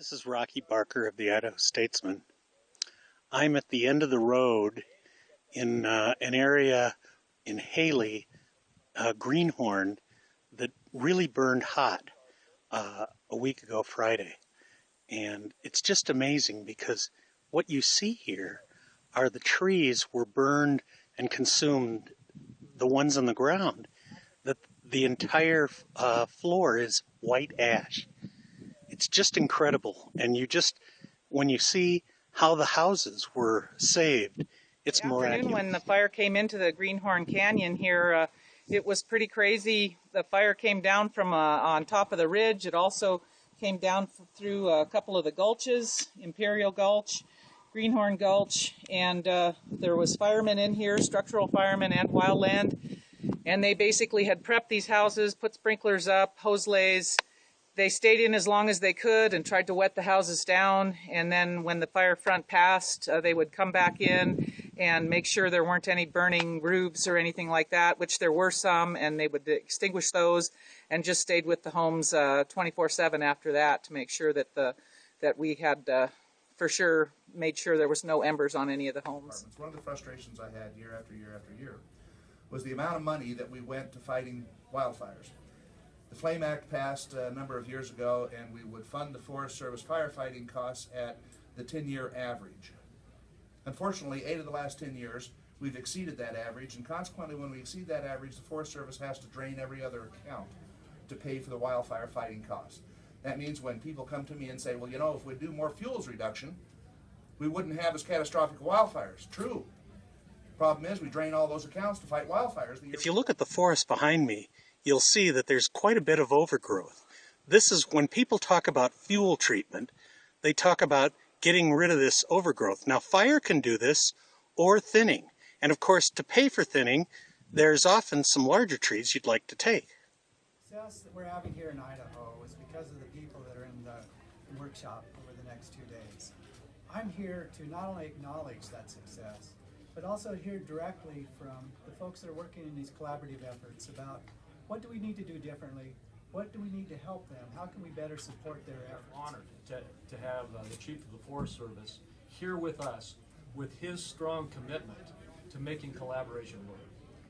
This is Rocky Barker of the Idaho Statesman. I'm at the end of the road in an area in Haley, Greenhorn, that really burned hot a week ago Friday. And it's just amazing because what you see here are the trees were burned and consumed, the ones on the ground. That the entire floor is white ash. It's just incredible. And when you see how the houses were saved, it's miraculous. Afternoon when the fire came into the Greenhorn Canyon here, it was pretty crazy. The fire came down from on top of the ridge. It also came down through a couple of the gulches, Imperial Gulch, Greenhorn Gulch, and there was firemen in here, structural firemen and wildland, and they basically had prepped these houses, put sprinklers up, hose lays. They stayed in as long as they could and tried to wet the houses down, and then when the fire front passed, they would come back in and make sure there weren't any burning roofs or anything like that, which there were some, and they would extinguish those and just stayed with the homes 24/7 after that to make sure that we had for sure made sure there was no embers on any of the homes. One of the frustrations I had year after year after year was the amount of money that we went to fighting wildfires. The Flame Act passed a number of years ago, and we would fund the Forest Service firefighting costs at the 10-year average. Unfortunately, 8 of the last 10 years, we've exceeded that average, and consequently, when we exceed that average, the Forest Service has to drain every other account to pay for the wildfire fighting costs. That means when people come to me and say, well, you know, if we do more fuels reduction, we wouldn't have as catastrophic wildfires. True. Problem is, we drain all those accounts to fight wildfires. If you look at the forest behind me, you'll see that there's quite a bit of overgrowth. This is when people talk about fuel treatment, they talk about getting rid of this overgrowth. Now, fire can do this, or thinning. And of course, to pay for thinning, there's often some larger trees you'd like to take. The success that we're having here in Idaho is because of the people that are in the workshop over the next 2 days. I'm here to not only acknowledge that success, but also hear directly from the folks that are working in these collaborative efforts about what do we need to do differently? What do we need to help them? How can we better support their efforts? I'm honored to have the Chief of the Forest Service here with us with his strong commitment to making collaboration work.